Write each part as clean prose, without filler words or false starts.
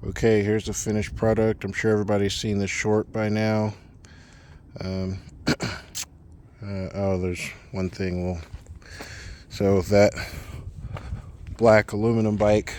Okay, here's the finished product. I'm sure everybody's seen the short by now. Um, oh, there's one thing. So that black aluminum bike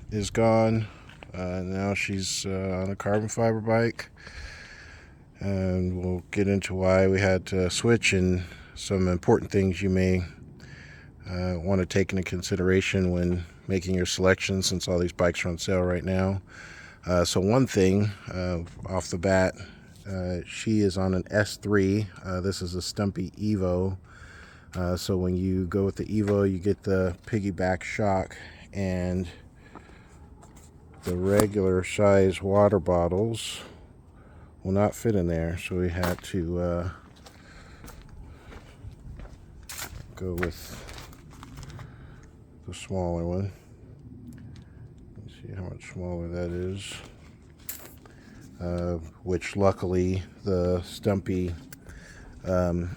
is gone. Now she's on a carbon fiber bike, and we'll get into why we had to switch and some important things you may want to take into consideration when making your selection, since all these bikes are on sale right now. So one thing off the bat, she is on an S3. This is a Stumpy Evo. So when you go with the Evo, you get the piggyback shock, and the regular size water bottles will not fit in there. So we had to go with the smaller one. Let's see how much smaller that is. Which luckily the Stumpy, well,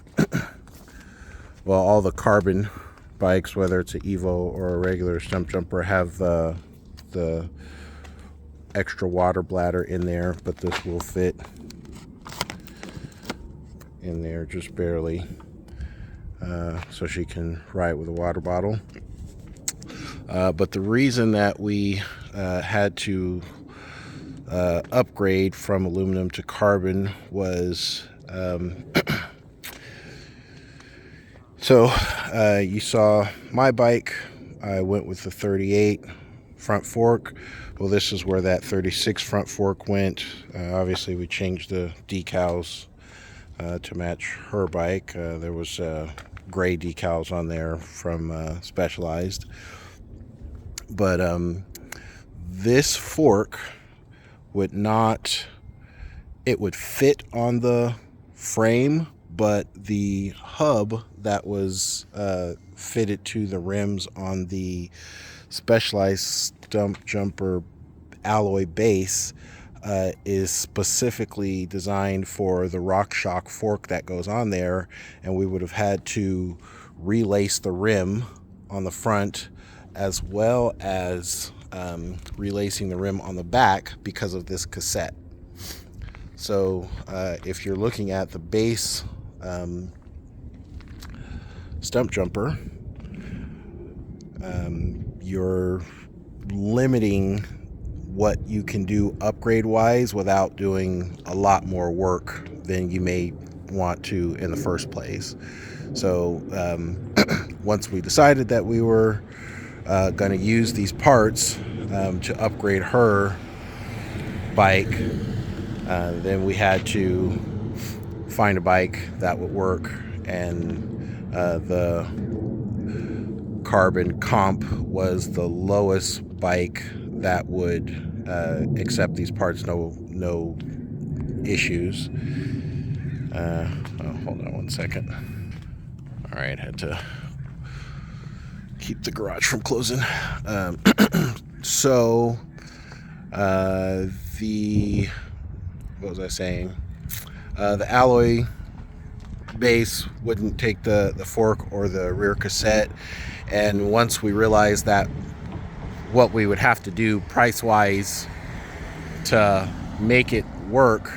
all the carbon bikes, whether it's an Evo or a regular Stumpjumper, have the extra water bladder in there, but this will fit in there just barely, so she can ride with a water bottle. But the reason that we had to upgrade from aluminum to carbon was so you saw my bike. I went with the 38 front fork. Well, this is where that 36 front fork went. Obviously we changed the decals to match her bike. There was gray decals on there from Specialized, but this fork would not, it would fit on the frame, but the hub that was fitted to the rims on the Specialized Stumpjumper alloy base is specifically designed for the RockShox fork that goes on there, and we would have had to relace the rim on the front as well as relacing the rim on the back because of this cassette. So if you're looking at the base Stumpjumper, you're limiting what you can do upgrade wise without doing a lot more work than you may want to in the first place. So once we decided that we were going to use these parts to upgrade her bike, then we had to find a bike that would work, and the carbon comp was the lowest bike that would accept these parts, no issues. Hold on one second. All right, had to keep the garage from closing. So what was I saying? The alloy base wouldn't take the fork or the rear cassette, and once we realized that what we would have to do price-wise to make it work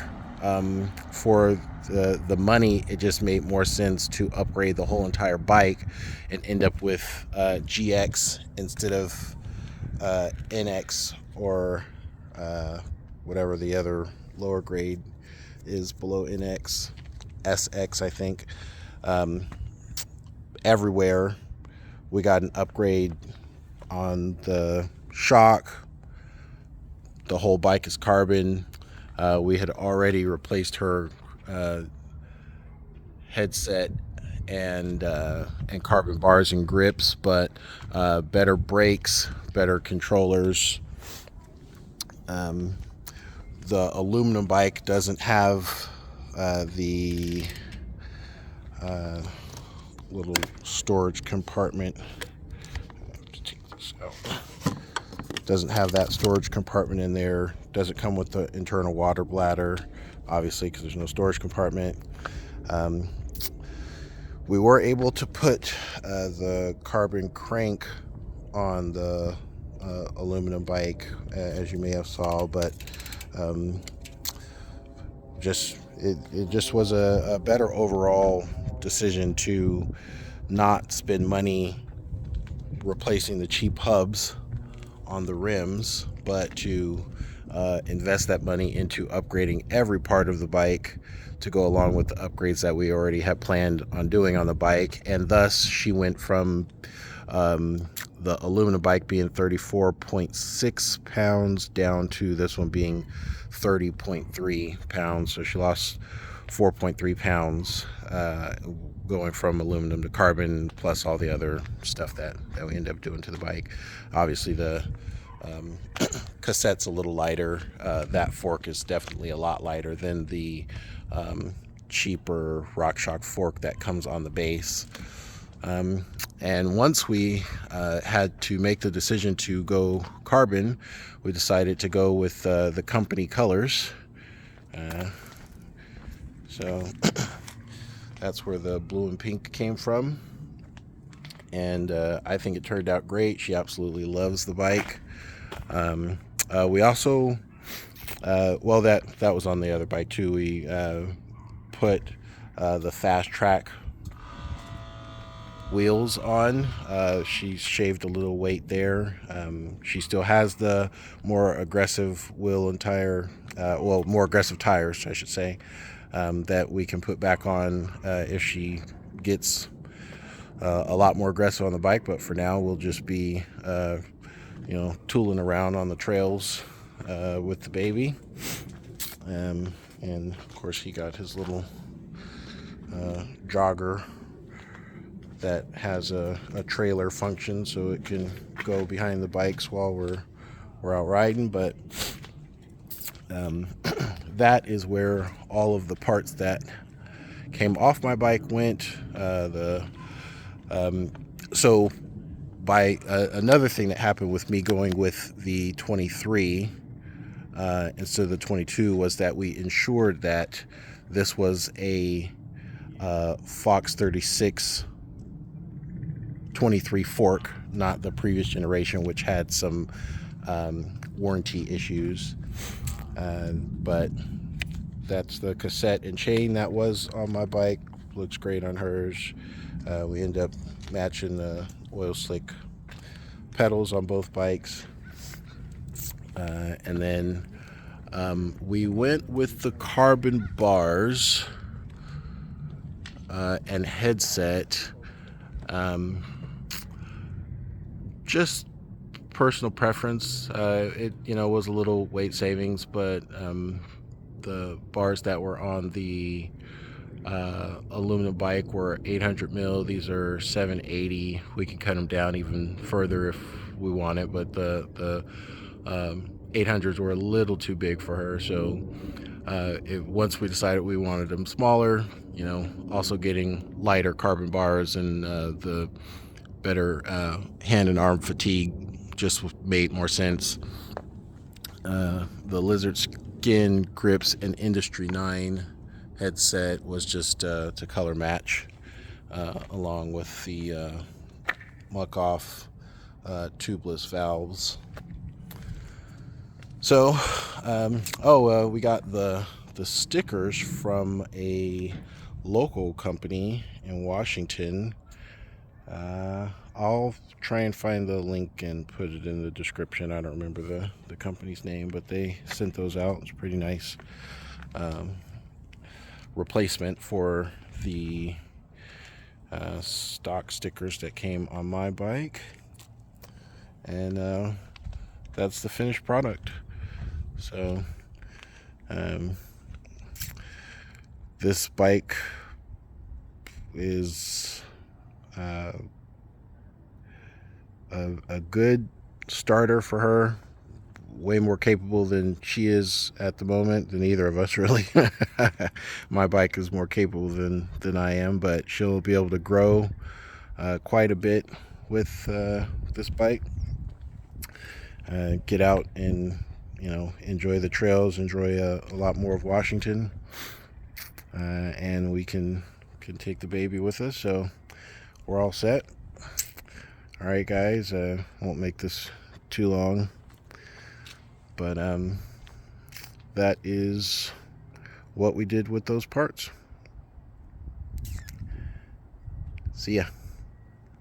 for the money, it just made more sense to upgrade the whole entire bike and end up with GX instead of NX or whatever the other lower grade is below NX, SX, I think. Everywhere we got an upgrade on the shock. The whole bike is carbon. We had already replaced her headset and carbon bars and grips, but better brakes, better controllers. The aluminum bike doesn't have the little storage compartment. Take this out. Doesn't have that storage compartment in there. Doesn't come with the internal water bladder, obviously, because there's no storage compartment. We were able to put the carbon crank on the aluminum bike, as you may have saw, but um, it just was a better overall decision to not spend money replacing the cheap hubs on the rims, but to invest that money into upgrading every part of the bike to go along with the upgrades that we already had planned on doing on the bike. And thus she went from the aluminum bike being 34.6 pounds down to this one being 30.3 pounds. So she lost 4.3 pounds going from aluminum to carbon, plus all the other stuff that we end up doing to the bike. Obviously the cassette's a little lighter. That fork is definitely a lot lighter than the cheaper RockShox fork that comes on the base. And once we had to make the decision to go carbon, we decided to go with the company colors. So that's where the blue and pink came from. And I think it turned out great. She absolutely loves the bike. We also, well, that was on the other bike too. We put the Fast Track wheels on. She shaved a little weight there. She still has the more aggressive wheel and tire, well, more aggressive tires, I should say, that we can put back on if she gets a lot more aggressive on the bike. But for now, we'll just be, tooling around on the trails with the baby. And of course, he got his little jogger that has a trailer function, so it can go behind the bikes while we're out riding. But that is where all of the parts that came off my bike went. So by another thing that happened with me going with the 23 instead of the 22 was that we ensured that this was a Fox 36 23 fork, not the previous generation, which had some warranty issues. But that's the cassette and chain that was on my bike. Looks great on hers. We end up matching the oil slick pedals on both bikes. And then we went with the carbon bars and headset. Just personal preference. It was a little weight savings, but the bars that were on the aluminum bike were 800 mil. These are 780. We can cut them down even further if we want it, but the 800s were a little too big for her. So once we decided we wanted them smaller, also getting lighter carbon bars and the better hand and arm fatigue just made more sense. The Lizard Skin Grips and Industry 9 headset was just to color match along with the muck off tubeless valves. So we got the stickers from a local company in Washington. I'll try and find the link and put it in the description. I don't remember the company's name, but they sent those out. It's pretty nice replacement for the stock stickers that came on my bike. And that's the finished product. So this bike is a good starter for her. Way more capable than she is at the moment, than either of us really. My bike is more capable than I am, but she'll be able to grow quite a bit with this bike. Get out and enjoy the trails, enjoy a lot more of Washington, and we can take the baby with us. So we're all set. All right, guys, won't make this too long. But that is what we did with those parts. See ya.